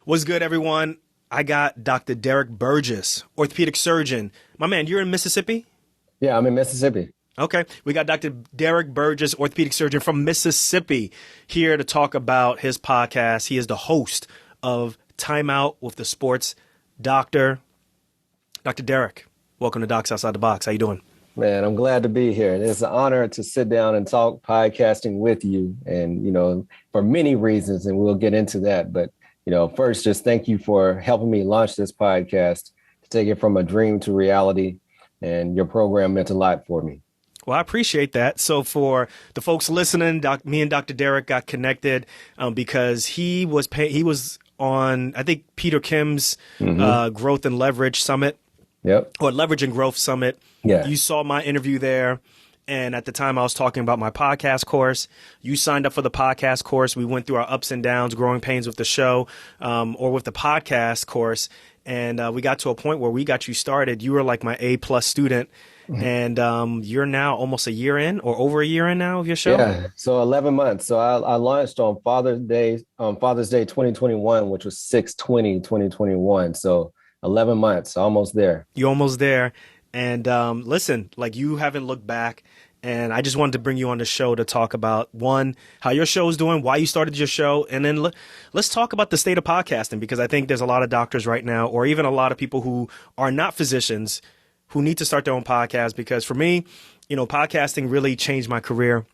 What's good, everyone? I got Dr. Derrick Burgess, orthopedic surgeon. My man, you're in Mississippi? Yeah, I'm in Mississippi. Okay. We got Dr. Derrick Burgess, orthopedic surgeon from Mississippi, here to talk about his podcast. He is the host of Timeout with the Sports Doctor. Dr. Derrick, welcome to Docs Outside the Box. How you doing? Man, I'm glad to be here. It's an honor to sit down and talk podcasting with you. And, for many reasons, and we'll get into that. But, first, just thank you for helping me launch this podcast to take it from a dream to reality. And your program meant a lot for me. Well, I appreciate that. So for the folks listening, me and Dr. Derrick got connected because he was on, I think, Peter Kim's Growth and Leverage Summit. Yep. Or Leverage and Growth Summit. Yeah. You saw my interview there. And at the time I was talking about my podcast course. You signed up for the podcast course. We went through our ups and downs, growing pains with the show or with the podcast course. And we got to a point where we got you started. You were like my A+ student. And you're now almost a year in or over a year in now of your show? Yeah, so 11 months. So I launched on Father's Day 2021, which was 6/20/2021. So 11 months, almost there. You're almost there. And listen, like you haven't looked back. And I just wanted to bring you on the show to talk about, one, how your show is doing, why you started your show. And then let's talk about the state of podcasting, because I think there's a lot of doctors right now, or even a lot of people who are not physicians, who need to start their own podcast. Because for me, podcasting really changed my career.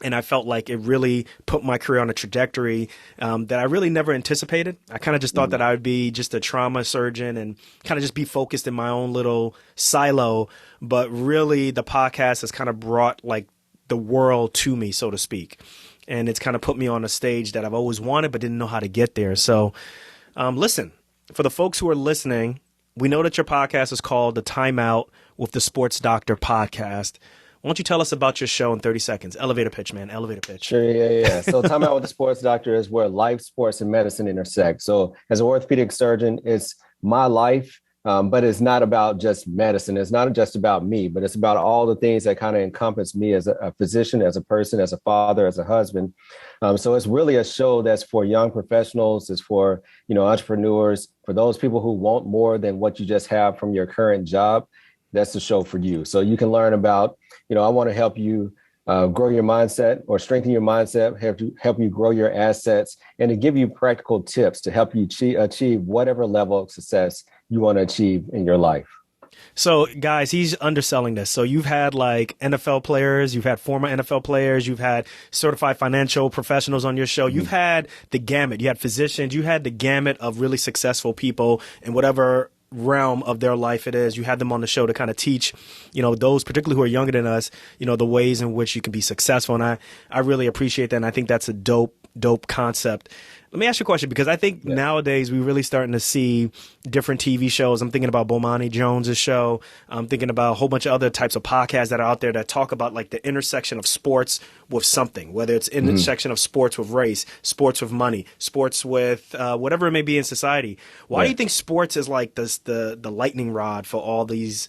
And I felt like it really put my career on a trajectory that I really never anticipated. I kind of just thought that I would be just a trauma surgeon and kind of just be focused in my own little silo. But really, the podcast has kind of brought like the world to me, so to speak. And it's kind of put me on a stage that I've always wanted but didn't know how to get there. So listen, for the folks who are listening, we know that your podcast is called the Timeout with the Sports Doctor podcast. Why don't you tell us about your show in 30 seconds? Elevator pitch, man. Elevator pitch. Sure, yeah. So Time Out with the Sports Doctor is where life, sports, and medicine intersect. So as an orthopedic surgeon, it's my life, but it's not about just medicine. It's not just about me, but it's about all the things that kind of encompass me as a physician, as a person, as a father, as a husband. So it's really a show that's for young professionals. It's for, entrepreneurs, for those people who want more than what you just have from your current job. That's the show for you. So you can learn about, I want to help you grow your mindset or strengthen your mindset, help you grow your assets, and to give you practical tips to help you achieve whatever level of success you want to achieve in your life. So, guys, he's underselling this. So you've had like NFL players, you've had former NFL players, you've had certified financial professionals on your show. You've had the gamut. You had physicians. You had the gamut of really successful people in whatever realm of their life it is. You had them on the show to kind of teach, those particularly who are younger than us, the ways in which you can be successful. And I really appreciate that. And I think that's a dope concept. Let me ask you a question, because I think nowadays we're really starting to see different TV shows. I'm thinking about Bomani Jones's show. I'm thinking about a whole bunch of other types of podcasts that are out there that talk about like the intersection of sports with something, whether it's intersection of sports with race, sports with money, sports with whatever it may be in society. Why do you think sports is like this, the lightning rod for all these,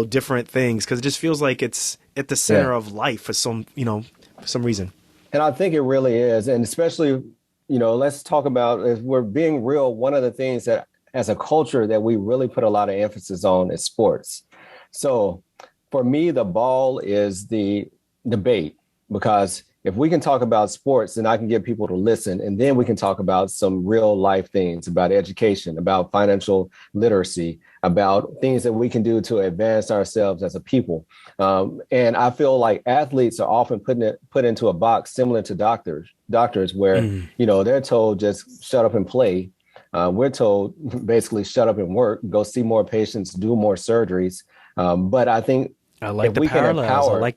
different things? Because it just feels like it's at the center of life for some reason. And I think it really is. And especially, let's talk about, if we're being real, one of the things that as a culture that we really put a lot of emphasis on is sports. So for me, the ball is the debate, because if we can talk about sports, then I can get people to listen. And then we can talk about some real life things, about education, about financial literacy, about things that we can do to advance ourselves as a people. And I feel like athletes are often put into a box similar to doctors where, they're told just shut up and play. We're told basically shut up and work, go see more patients, do more surgeries. But I think I like the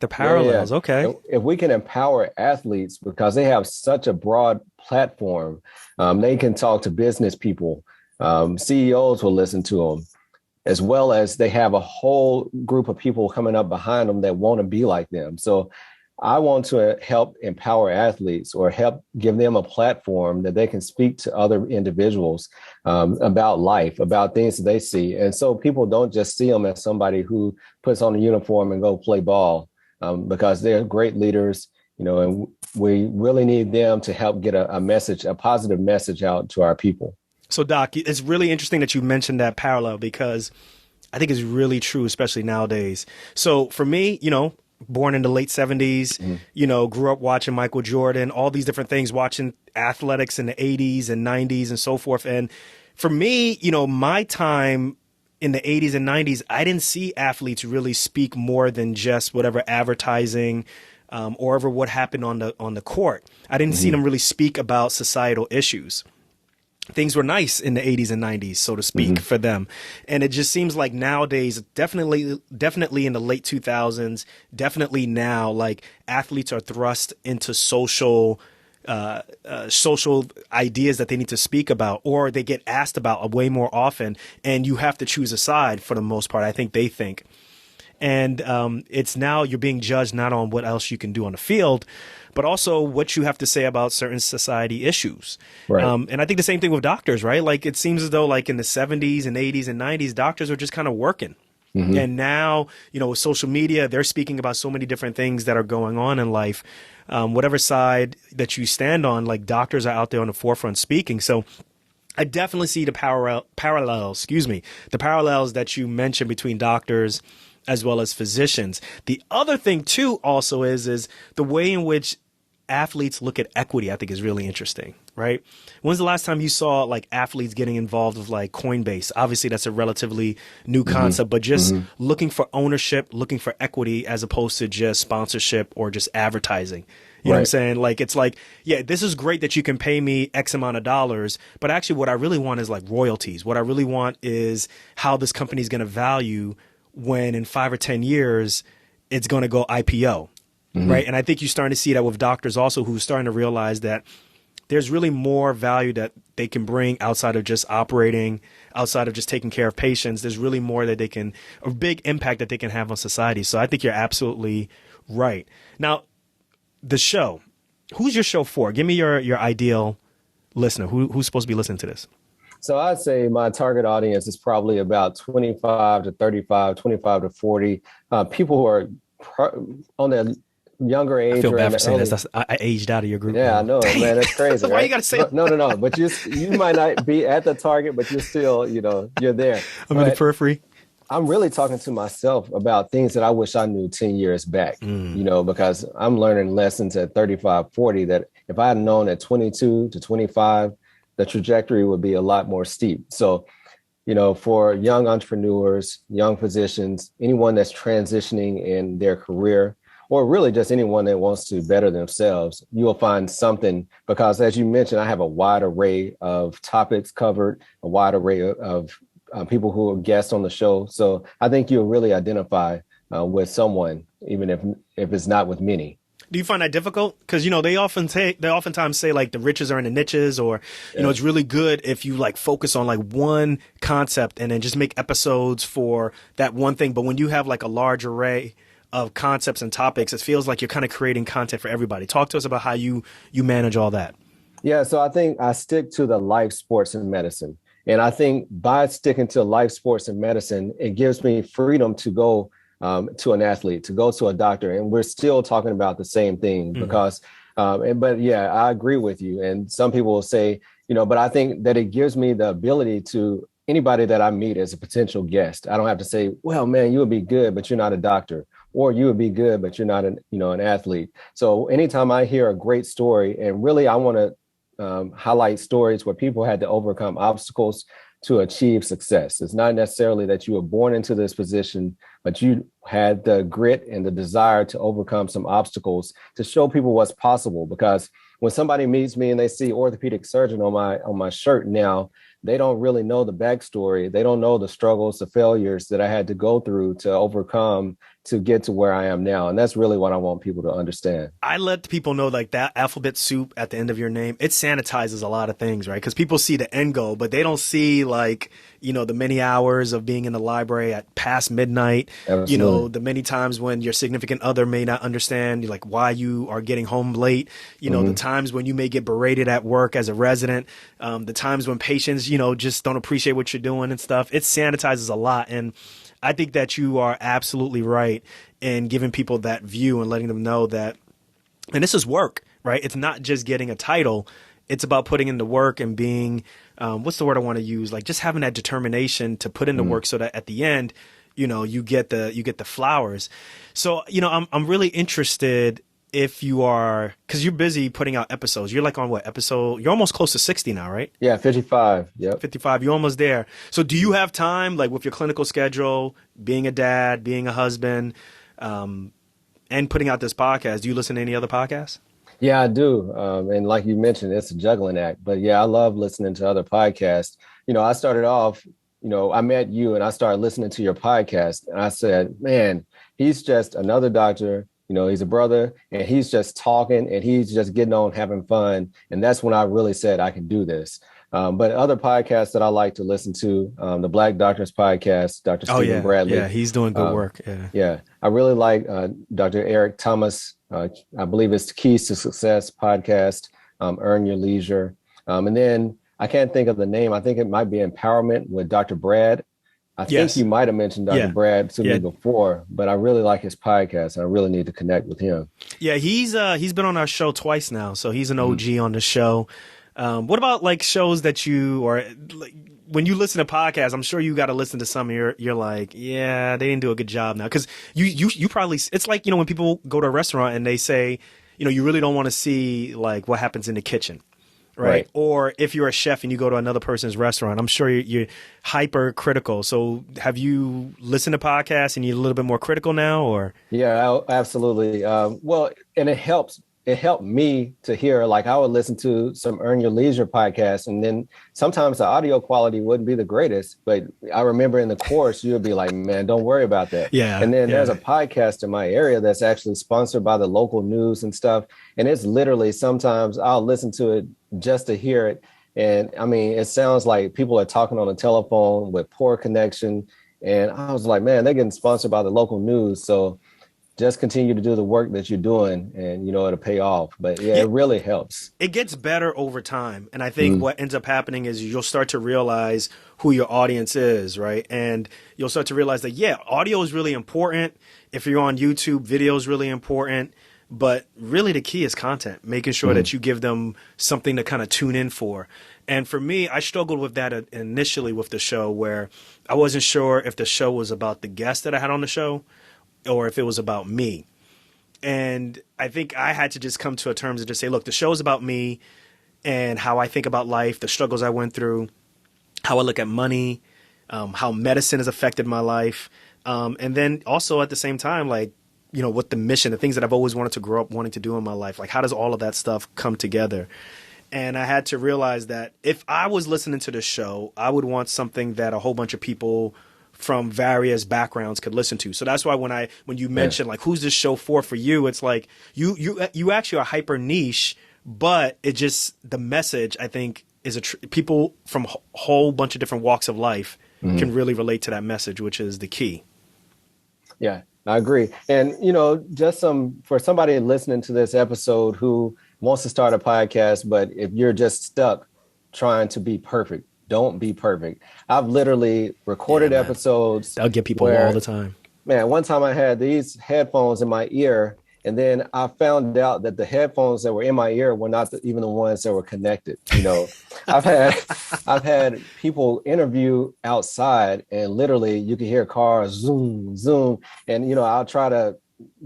parallels. Okay. If we can empower athletes, because they have such a broad platform, they can talk to business people. CEOs will listen to them, as well as they have a whole group of people coming up behind them that want to be like them. So I want to help empower athletes, or help give them a platform that they can speak to other individuals about life, about things that they see. And so people don't just see them as somebody who puts on a uniform and go play ball, because they're great leaders, and we really need them to help get a message, a positive message out to our people. So, Doc, it's really interesting that you mentioned that parallel because I think it's really true, especially nowadays. So, for me, born in the late 70s, grew up watching Michael Jordan, all these different things, watching athletics in the 80s and 90s and so forth. And for me, my time in the 80s and 90s, I didn't see athletes really speak more than just whatever advertising or ever what happened on the court. I didn't see them really speak about societal issues. Things were nice in the 80s and 90s, so to speak, for them. And it just seems like nowadays, definitely in the late 2000s, definitely now, like athletes are thrust into social ideas that they need to speak about, or they get asked about way more often. And you have to choose a side for the most part, I think they think. And it's now you're being judged not on what else you can do on the field, but also what you have to say about certain society issues. Right. And I think the same thing with doctors, right? Like it seems as though like in the 70s and 80s and 90s, doctors are just kind of working. And now, with social media, they're speaking about so many different things that are going on in life. Whatever side that you stand on, like doctors are out there on the forefront speaking. So I definitely see the parallels that you mentioned between doctors as well as physicians. The other thing too also is the way in which athletes look at equity, I think is really interesting, right? When's the last time you saw like athletes getting involved with like Coinbase? Obviously that's a relatively new concept, but just looking for ownership, looking for equity as opposed to just sponsorship or just advertising. You know what I'm saying? Like, it's like, yeah, this is great that you can pay me X amount of dollars, but actually what I really want is like royalties. What I really want is how this company is going to value when in 5 or 10 years it's going to go IPO, right? And I think you're starting to see that with doctors also, who's starting to realize that there's really more value that they can bring outside of just operating, outside of just taking care of patients. There's really more that a big impact that they can have on society. So I think you're absolutely right. Now, the show, who's your show for? Give me your ideal listener. Who's supposed to be listening to this? So I'd say my target audience is probably about 25 to 35, 25 to 40 people who are on the younger age. I feel bad for saying this. I aged out of your group. Yeah, I know, man. That's crazy. Why right? you got to say that? No. But you might not be at the target, but you're still, you're there. I'm in the periphery. I'm really talking to myself about things that I wish I knew 10 years back, because I'm learning lessons at 35, 40 that if I had known at 22 to 25, the trajectory would be a lot more steep. So, for young entrepreneurs, young physicians, anyone that's transitioning in their career, or really just anyone that wants to better themselves, you will find something, because as you mentioned, I have a wide array of topics covered, a wide array of people who are guests on the show. So I think you'll really identify with someone, even if it's not with many. Do you find that difficult? Because, they oftentimes say like the riches are in the niches, or, it's really good if you like focus on like one concept and then just make episodes for that one thing. But when you have like a large array of concepts and topics, it feels like you're kind of creating content for everybody. Talk to us about how you manage all that. Yeah, so I think I stick to the life, sports, and medicine. And I think by sticking to life, sports, and medicine, it gives me freedom to go to an athlete, to go to a doctor. And we're still talking about the same thing because, but yeah, I agree with you. And some people will say, but I think that it gives me the ability to anybody that I meet as a potential guest. I don't have to say, well, man, you would be good, but you're not a doctor, or you would be good, but you're not an athlete. So anytime I hear a great story, and really I want to highlight stories where people had to overcome obstacles to achieve success. It's not necessarily that you were born into this position, but you had the grit and the desire to overcome some obstacles to show people what's possible. Because when somebody meets me and they see orthopedic surgeon on my shirt now, they don't really know the backstory. They don't know the struggles, the failures that I had to go through to overcome to get to where I am now. And that's really what I want people to understand. I let people know like that alphabet soup at the end of your name, it sanitizes a lot of things, right? Because people see the end goal, but they don't see like, the many hours of being in the library at past midnight, Absolutely. The many times when your significant other may not understand like why you are getting home late, the times when you may get berated at work as a resident, the times when patients, just don't appreciate what you're doing and stuff. It sanitizes a lot. And I think that you are absolutely right in giving people that view and letting them know that, and this is work, right? It's not just getting a title. it's about putting in the work and being, what's the word I want to use? Like just having that determination to put in the work so that at the end, you get the flowers. So, I'm really interested if you are, because you're busy putting out episodes. You're like on what episode? You're almost close to 60 now, right? Yeah, 55. Yep. 55. You're almost there. So do you have time, like with your clinical schedule, being a dad, being a husband, and putting out this podcast? Do you listen to any other podcasts? Yeah, I do. And like you mentioned, it's a juggling act. But yeah, I love listening to other podcasts. I started off, I met you and I started listening to your podcast. And I said, man, he's just another doctor. He's a brother and he's just talking and he's just getting on, having fun. And that's when I really said I can do this. But other podcasts that I like to listen to, the Black Doctors podcast, Dr. Stephen Bradley. Yeah, he's doing good work. Yeah, I really like Dr. Eric Thomas. I believe it's Keys to Success podcast, Earn Your Leisure. And then I can't think of the name. I think it might be Empowerment with Dr. Brad. I think you might have mentioned Dr. Brad to me before, but I really like his podcast. I really need to connect with him. Yeah, he's been on our show twice now, so he's an OG on the show. What about like shows that like, when you listen to podcasts, I'm sure you got to listen to some. You're like, yeah, they didn't do a good job now, because you probably, it's like when people go to a restaurant and they say, you really don't want to see like what happens in the kitchen. Right. Or if you're a chef and you go to another person's restaurant, I'm sure you're hyper critical. So have you listened to podcasts and you're a little bit more critical now, or? Yeah, absolutely. Well, and it helps. It helped me to hear, like I would listen to some Earn Your Leisure podcasts, and then sometimes the audio quality wouldn't be the greatest, but I remember in the course, you would be like, man, don't worry about that. Yeah. And then there's a podcast in my area that's actually sponsored by the local news and stuff. And it's literally, sometimes I'll listen to it just to hear it. And I mean, it sounds like people are talking on the telephone with poor connection. And I was like, man, they're getting sponsored by the local news. So just continue to do the work that you're doing and, it'll pay off. But yeah, it really helps. It gets better over time. And I think what ends up happening is you'll start to realize who your audience is, right? And you'll start to realize that, audio is really important. If you're on YouTube, video is really important. But really the key is content, making sure that you give them something to kind of tune in for. And for me, I struggled with that initially with the show, where I wasn't sure if the show was about the guest that I had on the show or if it was about me. And I think I had to just come to a terms and just say, look, the show is about me and how I think about life, the struggles I went through, how I look at money, how medicine has affected my life. And then also at the same time, like, what the mission, the things that I've always wanted to grow up wanting to do in my life, like how does all of that stuff come together? And I had to realize that if I was listening to the show, I would want something that a whole bunch of people from various backgrounds could listen to. So that's why when you mentioned like, who's this show for you, it's like you actually are hyper niche, but it just, the message I think is people from a whole bunch of different walks of life can really relate to that message, which is the key. Yeah, I agree. And, just for somebody listening to this episode who wants to start a podcast, but if you're just stuck trying to be perfect, don't be perfect. I've literally recorded episodes. I'll get people all the time. Man, one time I had these headphones in my ear, and then I found out that the headphones that were in my ear were not even the ones that were connected. I've had people interview outside, and literally you can hear cars zoom, zoom, and I'll try to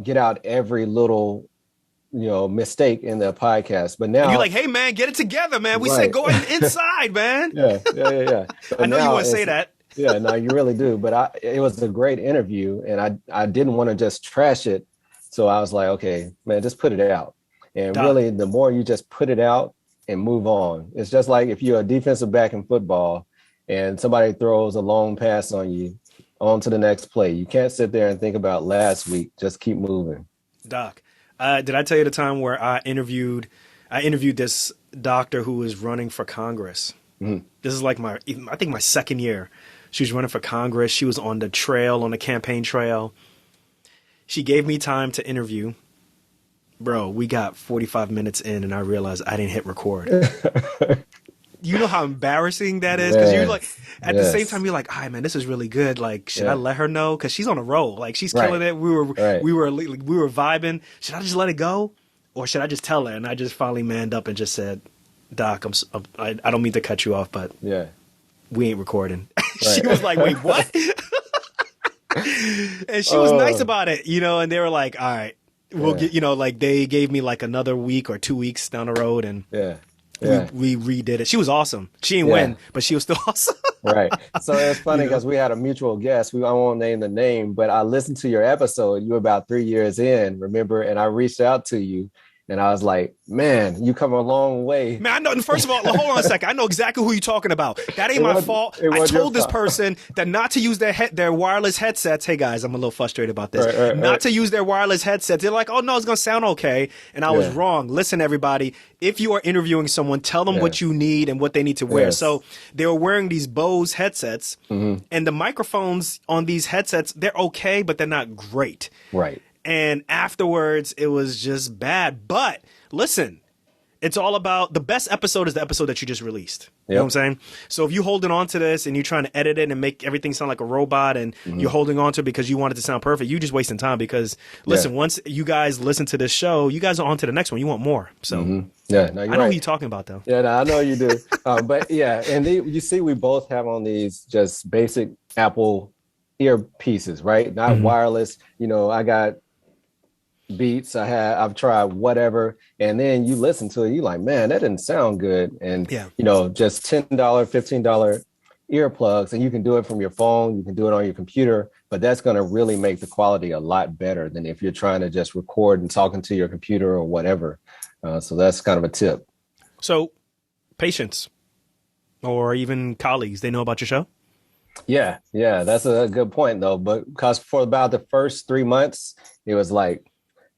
get out every little mistake in the podcast. But now and you're like, hey man, get it together, man. We said go inside, man. Yeah. I know you want to say that. Yeah, no, you really do. But it was a great interview, and I didn't want to just trash it. So I was like, okay, man, just put it out. And really, the more you just put it out and move on, it's just like if you're a defensive back in football and somebody throws a long pass on you, on to the next play. You can't sit there and think about last week. Just keep moving. Doc, did I tell you the time where I interviewed this doctor who was running for Congress? This is like I think my second year. She was running for Congress. She was on the campaign trail. She gave me time to interview. Bro, we got 45 minutes in and I realized I didn't hit record. You know how embarrassing that is? Because you're like, at the same time, you're like, all right, man, this is really good. Like, should I let her know? Because she's on a roll. Like, she's killing it. We were vibing. Should I just let it go? Or should I just tell her? And I just finally manned up and just said, Doc, I don't mean to cut you off, but Yeah. we ain't recording. Right. She was like, wait, what? And she was nice about it, and they were like, all right, we'll get, like they gave me like another week or 2 weeks down the road, and Yeah. we redid it. She was awesome. She didn't win, but she was still awesome. Right. So it's funny because we had a mutual guest. I won't name the name, but I listened to your episode. You were about 3 years in, remember? And I reached out to you and I was like, man, you come a long way. Man, I know. First of all, hold on a second. I know exactly who you're talking about. That ain't my fault. I told this person that not to use their wireless headsets. Hey guys, I'm a little frustrated about this. Not to use their wireless headsets. They're like, oh no, it's gonna sound okay. And I was wrong. Listen, everybody, if you are interviewing someone, tell them what you need and what they need to wear. So they were wearing these Bose headsets, and the microphones on these headsets, they're okay, but they're not great. Right. And afterwards, it was just bad. But listen, it's all about the best episode is the episode that you just released. You know what I'm saying? So if you're holding on to this and you're trying to edit it and make everything sound like a robot and you're holding on to it because you want it to sound perfect, you just wasting time because, listen, once you guys listen to this show, you guys are on to the next one. You want more. So yeah, no, I know who you're talking about, though. Yeah, no, I know you do. But yeah, and you see we both have on these just basic Apple earpieces, right? Not wireless. I got Beats, I've tried whatever, and then you listen to it, you like, man, that didn't sound good. And just $10, $15 earplugs, and you can do it from your phone, you can do it on your computer, but that's going to really make the quality a lot better than if you're trying to just record and talking to your computer or whatever. So that's kind of a tip. So patients or even colleagues, they know about your show? Yeah, that's a good point though, but because for about the first 3 months, it was like,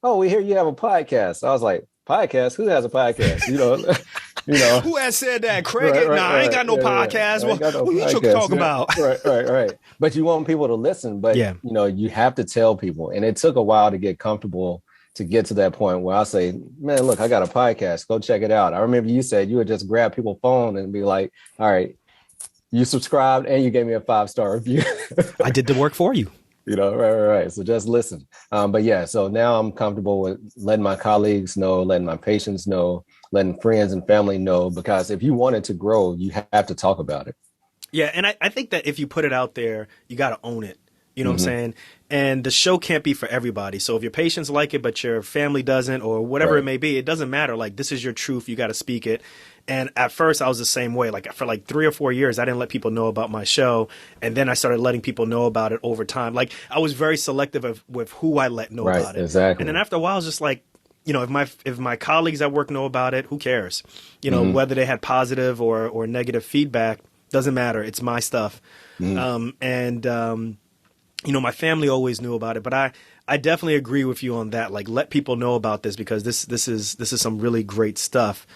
oh, we hear you have a podcast. I was like, podcast? Who has a podcast? Who has said that? Craig? I ain't got no podcast. What you talking about? Right. But you want people to listen, but you have to tell people. And it took a while to get comfortable to get to that point where I say, man, look, I got a podcast. Go check it out. I remember you said you would just grab people's phone and be like, all right, you subscribed and you gave me a 5-star review. I did the work for you. Right. So just listen. But yeah, so now I'm comfortable with letting my colleagues know, letting my patients know, letting friends and family know, because if you want it to grow, you have to talk about it. Yeah. And I think that if you put it out there, you got to own it. You know what I'm saying? And the show can't be for everybody. So if your patients like it, but your family doesn't, or whatever it may be, it doesn't matter. Like, this is your truth. You got to speak it. And at first I was the same way. Like for like 3 or 4 years, I didn't let people know about my show. And then I started letting people know about it over time. Like, I was very selective with who I let know about it. Exactly. And then after a while, I was just like, if my colleagues at work know about it, who cares? Whether they had positive or negative feedback, doesn't matter. It's my stuff. My family always knew about it, but I definitely agree with you on that. Like, let people know about this because this is some really great stuff.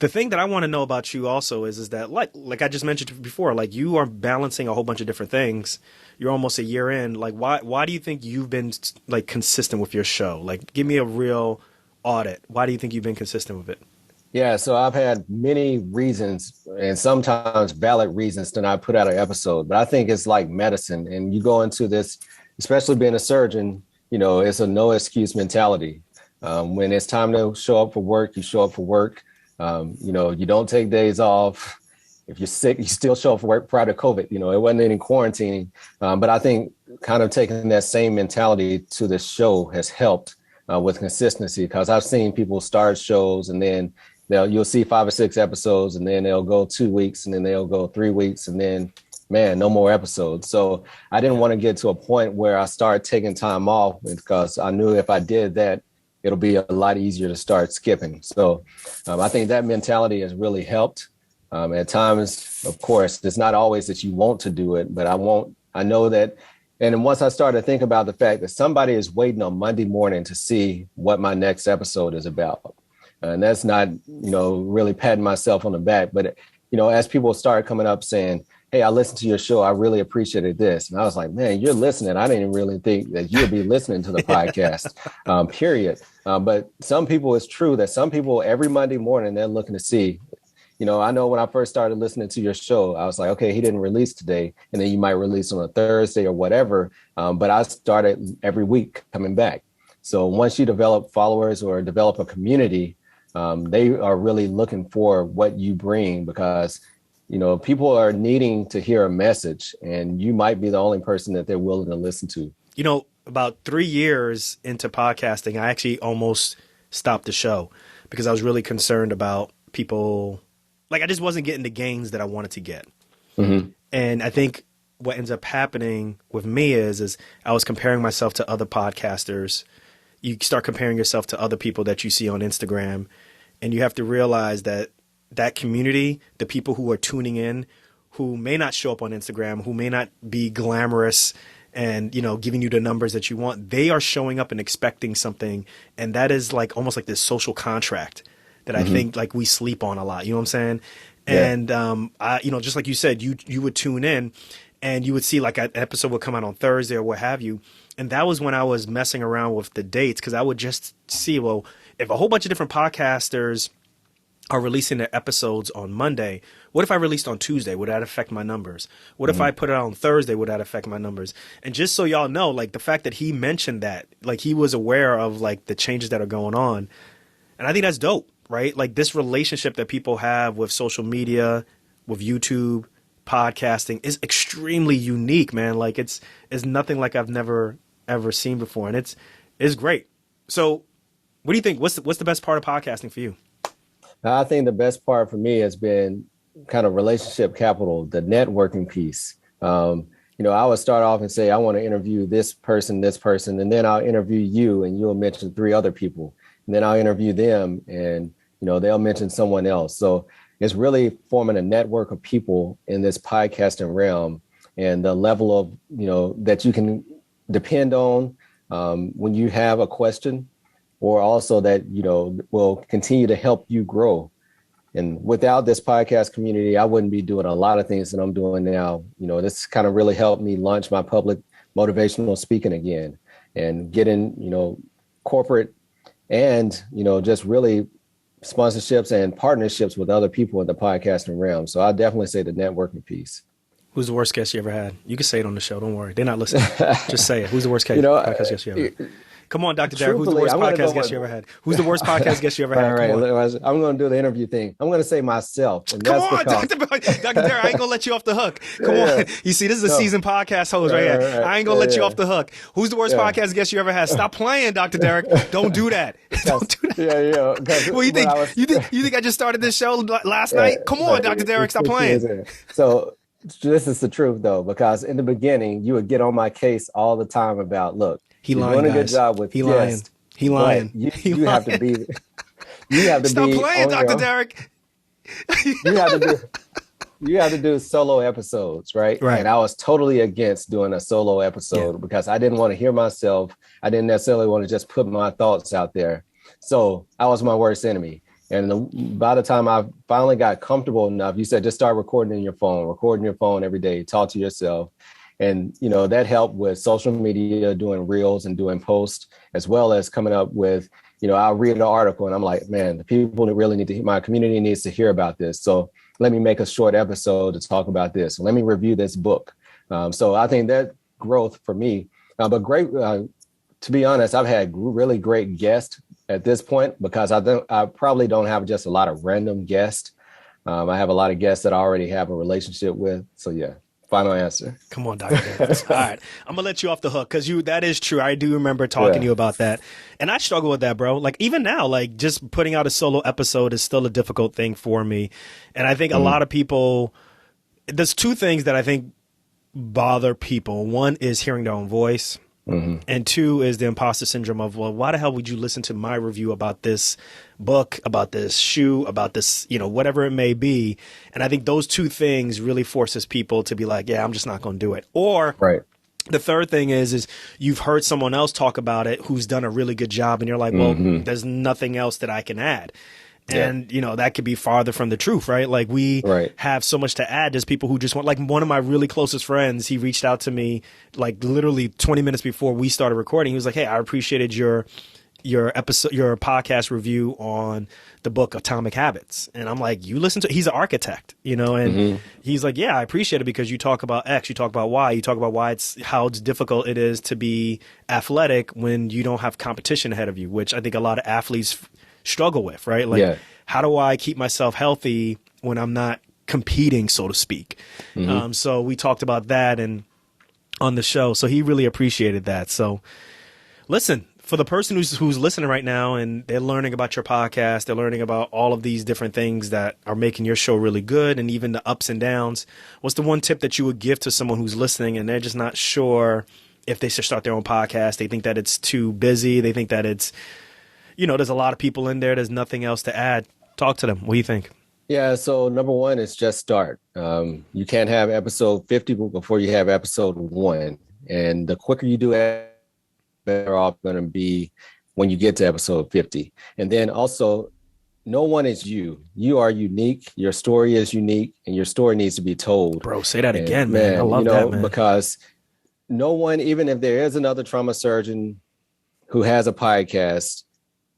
The thing that I want to know about you also is that like I just mentioned before, like, you are balancing a whole bunch of different things. You're almost a year in. Like, why do you think you've been like consistent with your show? Like, give me a real audit. Why do you think you've been consistent with it? Yeah, so I've had many reasons and sometimes valid reasons to not put out an episode, but I think it's like medicine. And you go into this, especially being a surgeon, it's a no excuse mentality. When it's time to show up for work, you show up for work. You don't take days off. If you're sick, you still show up for work prior to COVID. It wasn't any quarantining. But I think kind of taking that same mentality to the show has helped with consistency, because I've seen people start shows and then you'll see 5 or 6 episodes and then they'll go 2 weeks and then they'll go 3 weeks and then, man, no more episodes. So I didn't want to get to a point where I started taking time off, because I knew if I did that, it'll be a lot easier to start skipping. So I think that mentality has really helped. At times, of course, it's not always that you want to do it, but I know that. And once I started to think about the fact that somebody is waiting on Monday morning to see what my next episode is about. And that's not, really patting myself on the back. But, as people start coming up saying, hey, I listened to your show, I really appreciated this. And I was like, man, you're listening. I didn't really think that you'd be listening to the podcast, period. But some people, it's true that some people every Monday morning, they're looking to see, I know when I first started listening to your show, I was like, okay, he didn't release today. And then you might release on a Thursday or whatever. But I started every week coming back. So once you develop followers or develop a community, they are really looking for what you bring because, people are needing to hear a message and you might be the only person that they're willing to listen to. About 3 years into podcasting, I actually almost stopped the show because I was really concerned about people. Like, I just wasn't getting the gains that I wanted to get. Mm-hmm. And I think what ends up happening with me is I was comparing myself to other podcasters. You start comparing yourself to other people that you see on Instagram, and you have to realize that community, the people who are tuning in, who may not show up on Instagram, who may not be glamorous and, giving you the numbers that you want, they are showing up and expecting something. And that is like almost like this social contract that I think like we sleep on a lot. You know what I'm saying? Yeah. And, just like you said, you would tune in and you would see like an episode would come out on Thursday or what have you. And that was when I was messing around with the dates because I would just see, well, if a whole bunch of different podcasters are releasing their episodes on Monday, what if I released on Tuesday? Would that affect my numbers? What if I put it out on Thursday? Would that affect my numbers? And just so y'all know, like the fact that he mentioned that, like he was aware of like the changes that are going on. And I think that's dope, right? Like this relationship that people have with social media, with YouTube, podcasting is extremely unique, man. Like it's nothing like I've never ever seen before. And it's great. So what do you think? What's the best part of podcasting for you? I think the best part for me has been kind of relationship capital, the networking piece. I would start off and say, I want to interview this person, and then I'll interview you and you'll mention 3 other people. And then I'll interview them and, they'll mention someone else. So it's really forming a network of people in this podcasting realm and the level of, that you can depend on when you have a question, or also that, will continue to help you grow. And without this podcast community, I wouldn't be doing a lot of things that I'm doing now. This kind of really helped me launch my public motivational speaking again and get in, corporate and, just really sponsorships and partnerships with other people in the podcasting realm. So I definitely say the networking piece. Who's the worst guest you ever had? You can say it on the show. Don't worry. They're not listening. Just say it. Who's the worst podcast guest you ever had? Come on, Dr. Derrick. Who's the worst podcast guest you ever had? Who's the worst podcast guest you ever had? All right, I'm going to do the interview thing. I'm going to say myself. And Come on, Dr. Derrick. I ain't going to let you off the hook. Come on. You see, this is a seasoned podcast host right here. I ain't going to let you off the hook. Who's the worst podcast guest you ever had? Stop playing, Dr. Derrick. Don't do that. Don't do that. Yeah. Well, you think I just started this show last night? Come on, Dr. Derrick. Stop playing. So this is the truth, though, because in the beginning, you would get on my case all the time about, look, you're doing a good job with guests. He lying. You have to be. You have to Stop be. Stop playing, Dr. Derrick. You have to do solo episodes, right? Right. And I was totally against doing a solo episode because I didn't want to hear myself. I didn't necessarily want to just put my thoughts out there. So I was my worst enemy. And by the time I finally got comfortable enough, you said just start recording your phone every day, talk to yourself. And, that helped with social media, doing reels and doing posts, as well as coming up with, I'll read an article and I'm like, man, the people that really my community needs to hear about this. So let me make a short episode to talk about this. Let me review this book. So I think that growth for me, but great, to be honest, I've had really great guests at this point because I probably don't have just a lot of random guests. I have a lot of guests that I already have a relationship with. So yeah. Final answer. Come on, Dr. Derrick. All right. I'm going to let you off the hook because that is true. I do remember talking to you about that. And I struggle with that, bro. Like even now, like just putting out a solo episode is still a difficult thing for me. And I think a lot of people, there's 2 things that I think bother people. One is hearing their own voice. And 2 is the imposter syndrome of, well, why the hell would you listen to my review about this book, about this shoe, about this, whatever it may be. And I think those 2 things really forces people to be like, yeah, I'm just not going to do it. Or the third thing is you've heard someone else talk about it who's done a really good job. And you're like, well, there's nothing else that I can add. And, that could be farther from the truth, right? Like we have so much to add. There's people who just want, like one of my really closest friends, he reached out to me like literally 20 minutes before we started recording. He was like, hey, I appreciated your podcast review on the book Atomic Habits. And I'm like, you listen to, he's an architect, and he's like, yeah, I appreciate it because you talk about X, you talk about Y, you talk about how it's difficult it is to be athletic when you don't have competition ahead of you, which I think a lot of athletes struggle with, right? Like, Yeah. how do I keep myself healthy when I'm not competing, so to speak? So we talked about that and on the show. So he really appreciated that. So listen, for the person who's listening right now and they're learning about your podcast, they're learning about all of these different things that are making your show really good and even the ups and downs, what's the one tip that you would give to someone who's listening and they're just not sure if they should start their own podcast? They think that it's too busy. They think that it's, there's a lot of people in there. There's nothing else to add. Talk to them. What do you think? Yeah, so number one is just start. You can't have episode 50 before you have episode 1. And the quicker you do it, better off going to be when you get to episode 50. And then also, no one is you. You are unique. Your story is unique, and your story needs to be told. Bro, say that again, man. I love that, man. Because no one, even if there is another trauma surgeon who has a podcast,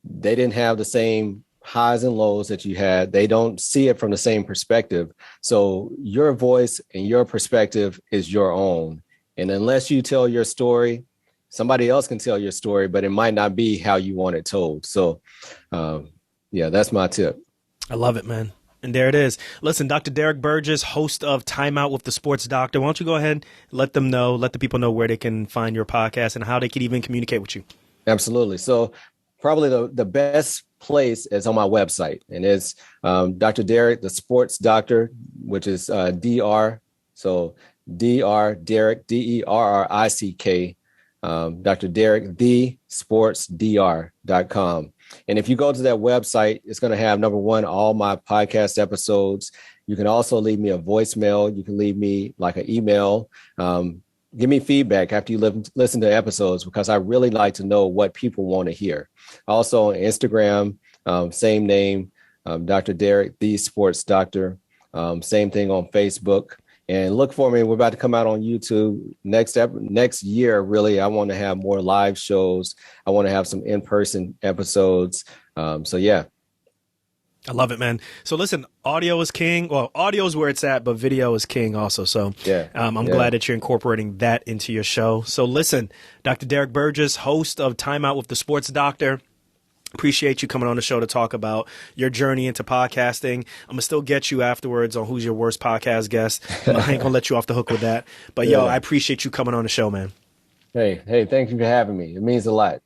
they didn't have the same highs and lows that you had. They don't see it from the same perspective. So your voice and your perspective is your own. And unless you tell your story, somebody else can tell your story, but it might not be how you want it told. So, yeah, that's my tip. I love it, man. And there it is. Listen, Dr. Derrick Burgess, host of Timeout with the Sports Doctor. Why don't you go ahead and let the people know where they can find your podcast and how they can even communicate with you. Absolutely. So probably the best place is on my website, and it's Dr. Derrick, the Sports Doctor, which is DR. So DR, Derrick, DERRICK. Dr. Derrick, thesportsdr.com. And if you go to that website, it's going to have, number one, all my podcast episodes. You can also leave me a voicemail. You can leave me like an email. Give me feedback after you listen to episodes, because I really like to know what people want to hear. Also on Instagram, same name, Dr. Derrick, the Sports Doctor. Same thing on Facebook. And look for me. We're about to come out on YouTube next year. Really, I want to have more live shows. I want to have some in-person episodes. So yeah. I love it, man. So listen, audio is king. Well, audio is where it's at, but video is king also. So yeah, I'm glad that you're incorporating that into your show. So listen, Dr. Derrick Burgess, host of Timeout with the Sports Doctor. Appreciate you coming on the show to talk about your journey into podcasting. I'm going to still get you afterwards on who's your worst podcast guest. I ain't going to let you off the hook with that. But, I appreciate you coming on the show, man. Hey, thank you for having me. It means a lot.